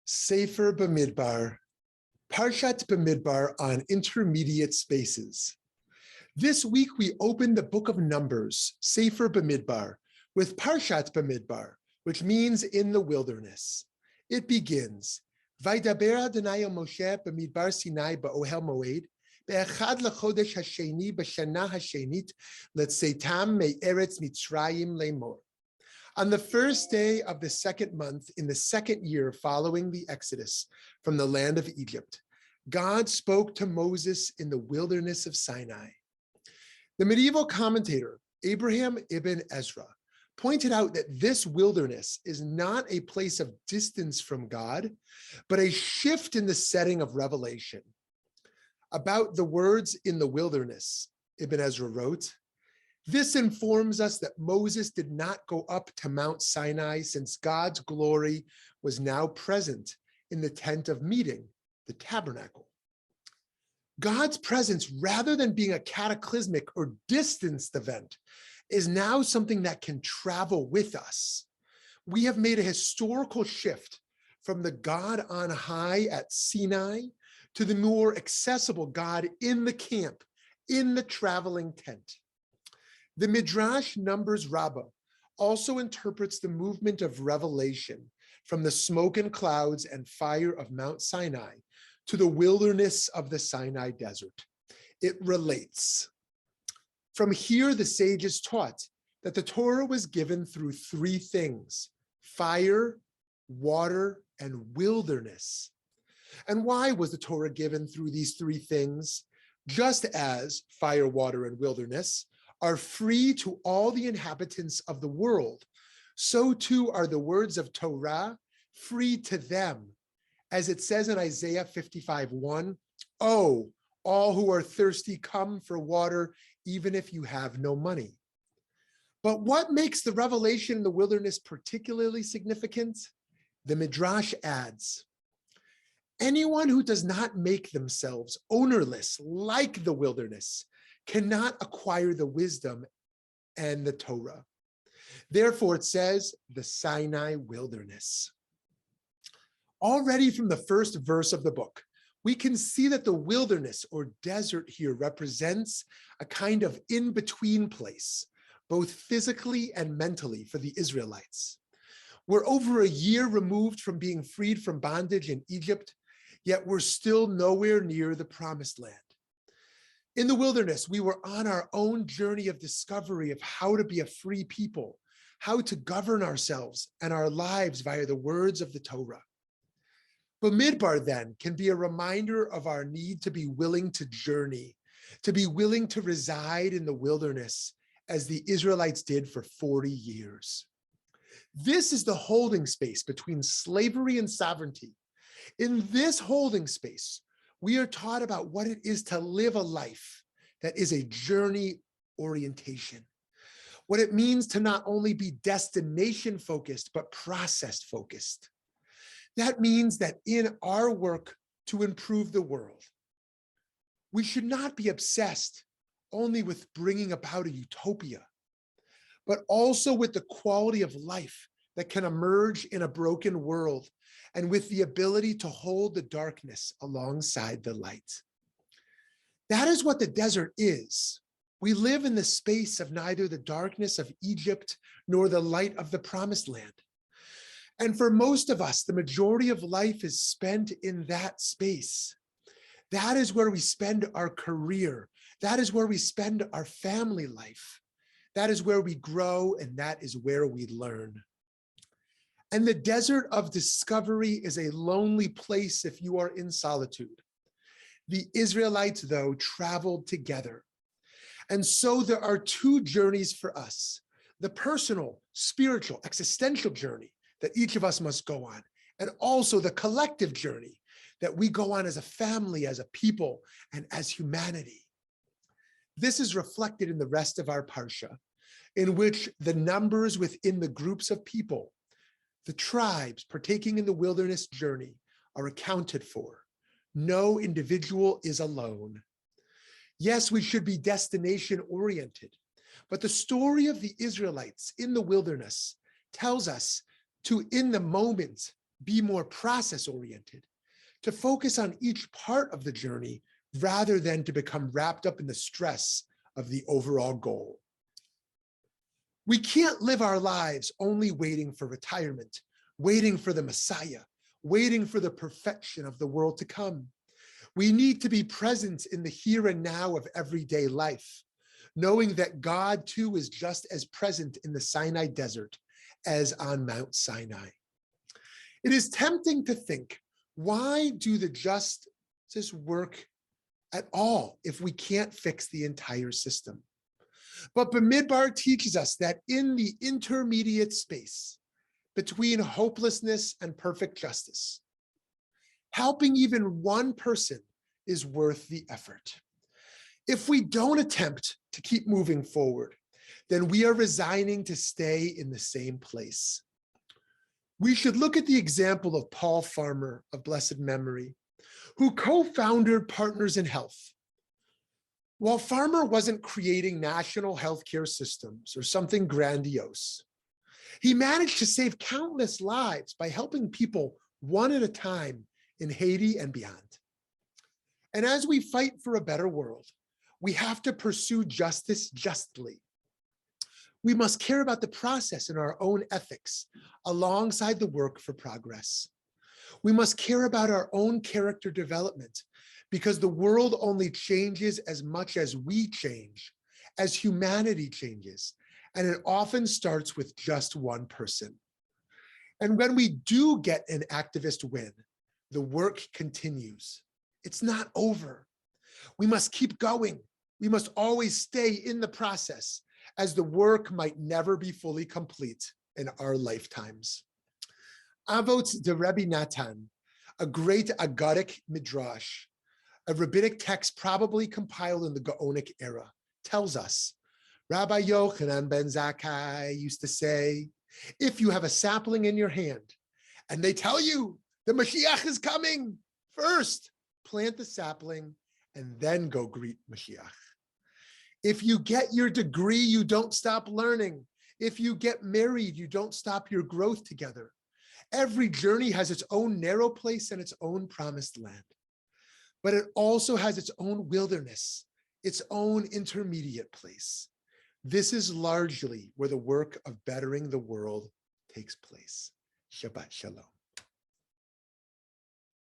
Sefer Bamidbar, Parshat Bamidbar on intermediate spaces. This week we open the book of Numbers, Sefer Bamidbar, with Parshat Bamidbar, which means in the wilderness. It begins, Vaydaber Adonai el Moshe b'midbar Sinai ba'ohel moed, be'echad lechodesh hasheni b'shana hashenit letzeitam me'eretz Mitzrayim lemor. On the first day of the second month in the second year following the Exodus from the land of Egypt, God spoke to Moses in the wilderness of Sinai. The medieval commentator, Abraham ibn Ezra, pointed out that this wilderness is not a place of distance from God, but a shift in the setting of revelation. About the words in the wilderness, Ibn Ezra wrote, "This informs us that Moses did not go up to Mount Sinai since God's glory was now present in the tent of meeting, the tabernacle. God's presence, rather than being a cataclysmic or distanced event, is now something that can travel with us. We have made a historical shift from the God on high at Sinai to the more accessible God in the camp, in the traveling tent." The Midrash Numbers Rabbah also interprets the movement of revelation from the smoke and clouds and fire of Mount Sinai to the wilderness of the Sinai desert. It relates. From here, the sages taught that the Torah was given through three things: fire, water, and wilderness. And why was the Torah given through these three things? Just as fire, water, and wilderness are free to all the inhabitants of the world, so too are the words of Torah free to them. As it says in Isaiah 55:1, "Oh, all who are thirsty, come for water, even if you have no money." But what makes the revelation in the wilderness particularly significant? The Midrash adds, "Anyone who does not make themselves ownerless like the wilderness cannot acquire the wisdom and the Torah." Therefore, it says the Sinai wilderness. Already from the first verse of the book, we can see that the wilderness or desert here represents a kind of in-between place, both physically and mentally for the Israelites. We're over a year removed from being freed from bondage in Egypt, yet we're still nowhere near the promised land. In the wilderness, we were on our own journey of discovery of how to be a free people, how to govern ourselves and our lives via the words of the Torah. Bamidbar then can be a reminder of our need to be willing to journey, to be willing to reside in the wilderness as the Israelites did for 40 years. This is the holding space between slavery and sovereignty. In this holding space, we are taught about what it is to live a life that is a journey orientation, what it means to not only be destination focused, but process focused. That means that in our work to improve the world, we should not be obsessed only with bringing about a utopia, but also with the quality of life that can emerge in a broken world and with the ability to hold the darkness alongside the light. That is what the desert is. We live in the space of neither the darkness of Egypt nor the light of the promised land. And for most of us, the majority of life is spent in that space. That is where we spend our career. That is where we spend our family life. That is where we grow, and that is where we learn. And the desert of discovery is a lonely place if you are in solitude. The Israelites, though, traveled together. And so there are two journeys for us: the personal, spiritual, existential journey that each of us must go on, and also the collective journey that we go on as a family, as a people, and as humanity. This is reflected in the rest of our Parsha, in which the numbers within the groups of people, the tribes partaking in the wilderness journey, are accounted for. No individual is alone. Yes, we should be destination oriented, but the story of the Israelites in the wilderness tells us to, in the moment, be more process-oriented, to focus on each part of the journey rather than to become wrapped up in the stress of the overall goal. We can't live our lives only waiting for retirement, waiting for the Messiah, waiting for the perfection of the world to come. We need to be present in the here and now of everyday life, knowing that God too is just as present in the Sinai desert as on Mount Sinai. It is tempting to think, why do the justices work at all if we can't fix the entire system? But Bamidbar teaches us that in the intermediate space between hopelessness and perfect justice, helping even one person is worth the effort. If we don't attempt to keep moving forward, then we are resigning to stay in the same place. We should look at the example of Paul Farmer of blessed memory, who co-founded Partners in Health. While Farmer wasn't creating national healthcare systems or something grandiose, he managed to save countless lives by helping people one at a time in Haiti and beyond. And as we fight for a better world, we have to pursue justice justly. We must care about the process and our own ethics alongside the work for progress. We must care about our own character development because the world only changes as much as we change, as humanity changes, and it often starts with just one person. And when we do get an activist win, the work continues. It's not over. We must keep going. We must always stay in the process, as the work might never be fully complete in our lifetimes. Avot de Rabbi Natan, a great Agadic midrash, a rabbinic text probably compiled in the Gaonic era, tells us, Rabbi Yochanan ben Zakkai used to say, if you have a sapling in your hand and they tell you the Mashiach is coming, first plant the sapling and then go greet Mashiach. If you get your degree, you don't stop learning. If you get married, you don't stop your growth together. Every journey has its own narrow place and its own promised land. But it also has its own wilderness, its own intermediate place. This is largely where the work of bettering the world takes place. Shabbat Shalom.